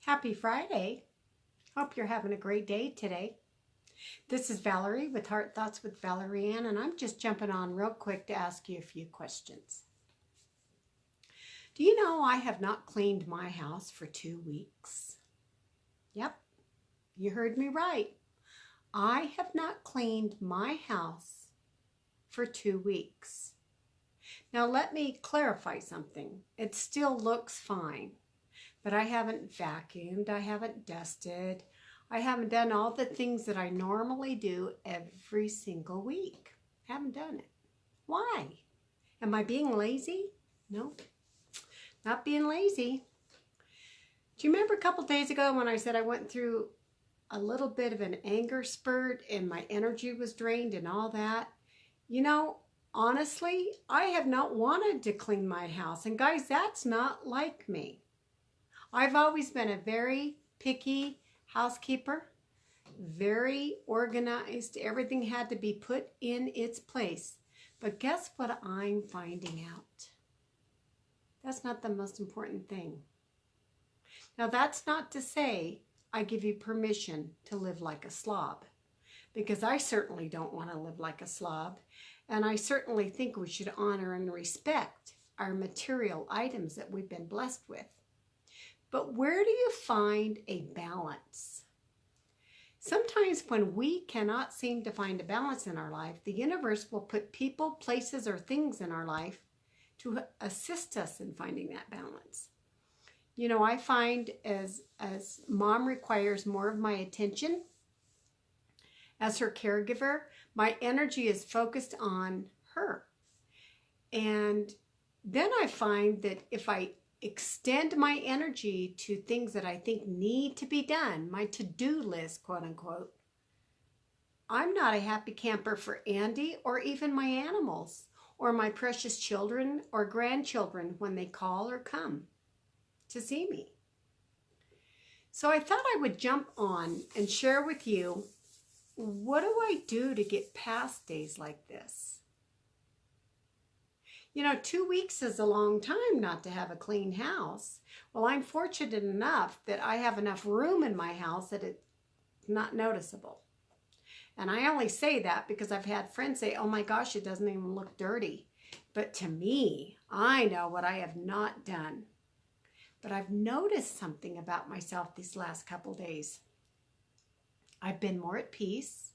Happy Friday. Hope you're having a great day today. This is Valerie with Heart Thoughts with Valerie Ann, and I'm just jumping on real quick to ask you a few questions. Do you know I have not cleaned my house for 2 weeks? Yep, you heard me right. I have not cleaned my house for 2 weeks. Now let me clarify something. It still looks fine. But I haven't vacuumed, I haven't dusted, I haven't done all the things that I normally do every single week. Haven't done it. Why? Am I being lazy? No, not being lazy. Do you remember a couple days ago when I said I went through a little bit of an anger spurt and my energy was drained and all that? You know, honestly, I have not wanted to clean my house. And guys, that's not like me. I've always been a very picky housekeeper, very organized. Everything had to be put in its place. But guess what I'm finding out? That's not the most important thing. Now, that's not to say I give you permission to live like a slob, because I certainly don't want to live like a slob. And I certainly think we should honor and respect our material items that we've been blessed with. But where do you find a balance? Sometimes when we cannot seem to find a balance in our life, the universe will put people, places, or things in our life to assist us in finding that balance. You know, I find as mom requires more of my attention, as her caregiver, my energy is focused on her. And then I find that if I extend my energy to things that I think need to be done, my to-do list, quote unquote, I'm not a happy camper for Andy or even my animals or my precious children or grandchildren when they call or come to see me. So I thought I would jump on and share with you, what do I do to get past days like this? You know, 2 weeks is a long time not to have a clean house. Well, I'm fortunate enough that I have enough room in my house that it's not noticeable. And I only say that because I've had friends say, oh my gosh, it doesn't even look dirty. But to me, I know what I have not done. But I've noticed something about myself these last couple days. I've been more at peace.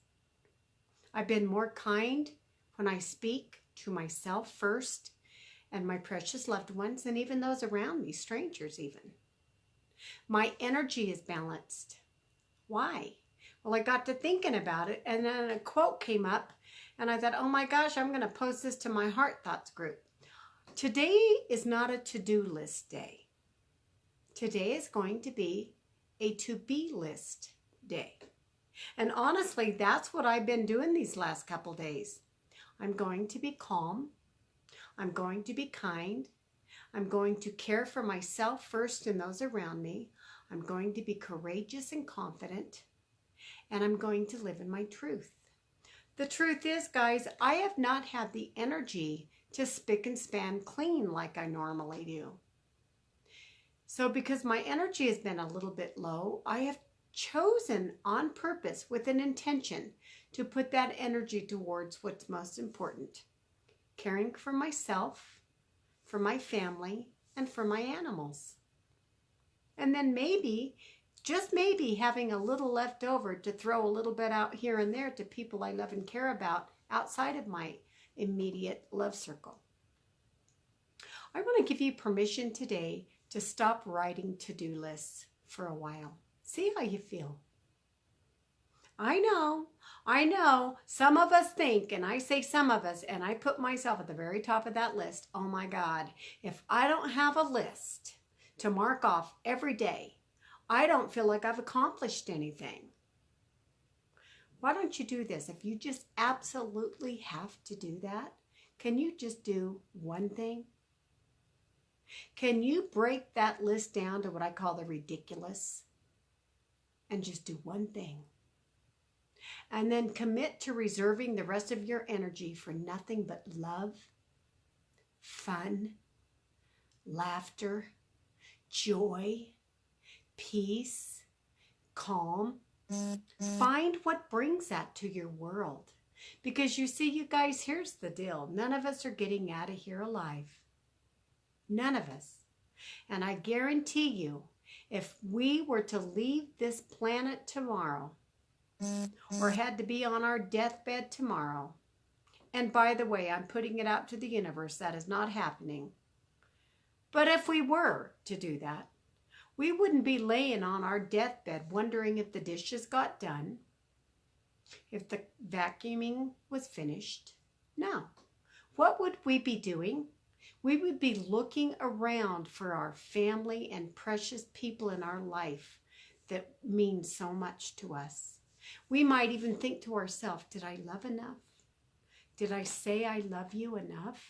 I've been more kind when I speak to myself first and my precious loved ones and even those around me, strangers even. My energy is balanced. Why? Well, I got to thinking about it, and then a quote came up and I thought, oh my gosh, I'm going to post this to my Heart Thoughts group. Today is not a to-do list day. Today is going to be a to-be list day. And honestly, that's what I've been doing these last couple days. I'm going to be calm. I'm going to be kind. I'm going to care for myself first and those around me. I'm going to be courageous and confident. And I'm going to live in my truth. The truth is, guys, I have not had the energy to spick and span clean like I normally do. So because my energy has been a little bit low, I have chosen on purpose with an intention to put that energy towards what's most important. Caring for myself, for my family, and for my animals. And then maybe, just maybe, having a little left over to throw a little bit out here and there to people I love and care about outside of my immediate love circle. I want to give you permission today to stop writing to-do lists for a while. See how you feel. I know, some of us think, and I say some of us, and I put myself at the very top of that list. Oh my God, if I don't have a list to mark off every day, I don't feel like I've accomplished anything. Why don't you do this? If you just absolutely have to do that, can you just do one thing? Can you break that list down to what I call the ridiculous and just do one thing? And then commit to reserving the rest of your energy for nothing but love, fun, laughter, joy, peace, calm. Find what brings that to your world. Because you see, you guys, here's the deal. None of us are getting out of here alive. None of us. And I guarantee you, if we were to leave this planet tomorrow, or had to be on our deathbed tomorrow, and by the way, I'm putting it out to the universe, that is not happening. But if we were to do that, we wouldn't be laying on our deathbed wondering if the dishes got done, if the vacuuming was finished. No. What would we be doing? We would be looking around for our family and precious people in our life that mean so much to us. We might even think to ourselves, did I love enough? Did I say I love you enough?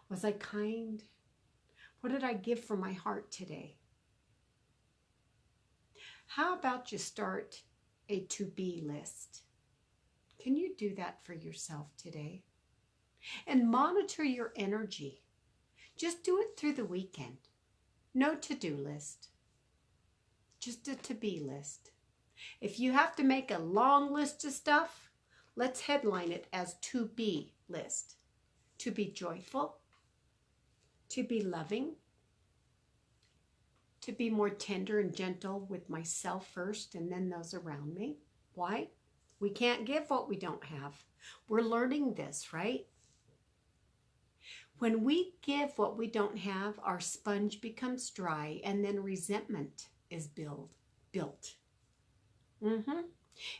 Was I kind? What did I give from my heart today? How about you start a to-be list? Can you do that for yourself today? And monitor your energy. Just do it through the weekend. No to-do list. Just a to-be list. If you have to make a long list of stuff, let's headline it as to-be list. To be joyful. To be loving. To be more tender and gentle with myself first and then those around me. Why? We can't give what we don't have. We're learning this, right? When we give what we don't have, our sponge becomes dry and then resentment is built.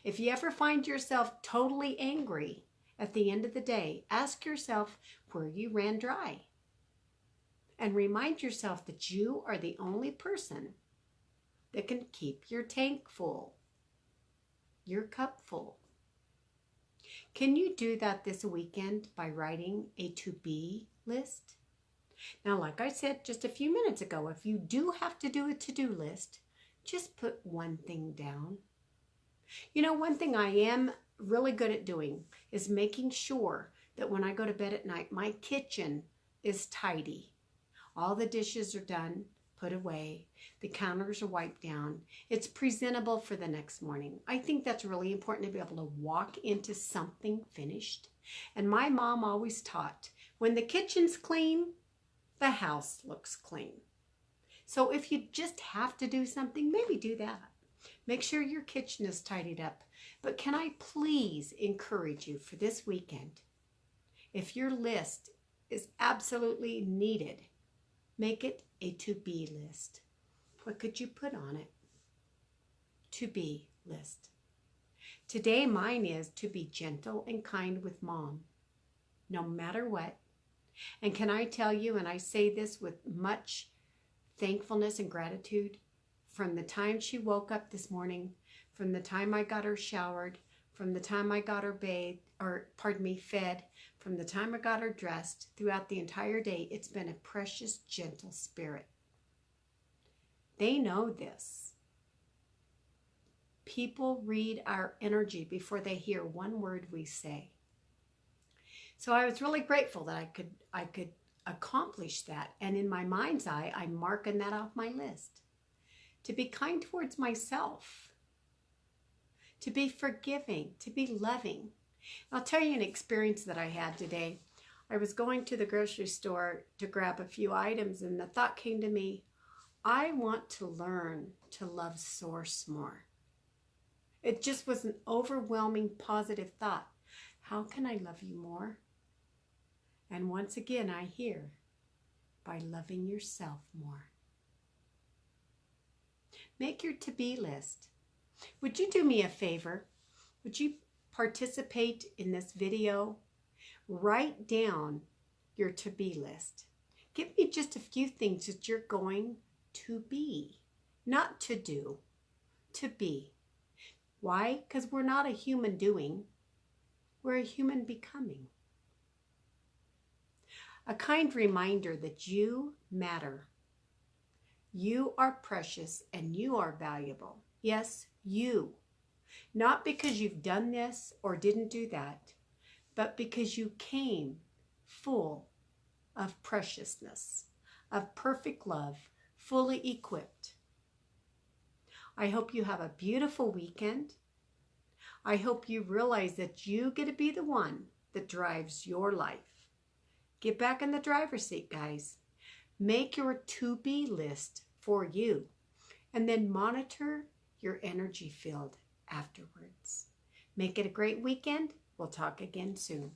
If you ever find yourself totally angry at the end of the day, ask yourself where you ran dry. And remind yourself that you are the only person that can keep your tank full, your cup full. Can you do that this weekend by writing a to-be list? Now, like I said just a few minutes ago, if you do have to do a to-do list, just put one thing down. You know, one thing I am really good at doing is making sure that when I go to bed at night, my kitchen is tidy. All the dishes are done, put away. The counters are wiped down. It's presentable for the next morning. I think that's really important to be able to walk into something finished. And my mom always taught, when the kitchen's clean, the house looks clean. So if you just have to do something, maybe do that. Make sure your kitchen is tidied up. But can I please encourage you for this weekend, if your list is absolutely needed, make it a to-be list. What could you put on it? To-be list. Today, mine is to be gentle and kind with Mom, no matter what. And can I tell you, and I say this with much thankfulness and gratitude, from the time she woke up this morning, from the time I got her showered, from the time I got her fed, from the time I got her dressed, throughout the entire day, it's been a precious, gentle spirit. They know this. People read our energy before they hear one word we say. So I was really grateful that I could accomplish that. And in my mind's eye, I'm marking that off my list. To be kind towards myself. To be forgiving. To be loving. I'll tell you an experience that I had today. I was going to the grocery store to grab a few items, and the thought came to me, I want to learn to love Source more. It just was an overwhelming positive thought. How can I love you more? And once again, I hear, by loving yourself more. Make your to-be list. Would you do me a favor? Would you participate in this video? Write down your to-be list. Give me just a few things that you're going to be, not to do, to be. Why? Because we're not a human doing, we're a human becoming. A kind reminder that you matter. You are precious and you are valuable. Yes, you. Not because you've done this or didn't do that, but because you came full of preciousness, of perfect love, fully equipped. I hope you have a beautiful weekend. I hope you realize that you get to be the one that drives your life. Get back in the driver's seat, guys. Make your to-be list for you, and then monitor your energy field afterwards. Make it a great weekend. We'll talk again soon.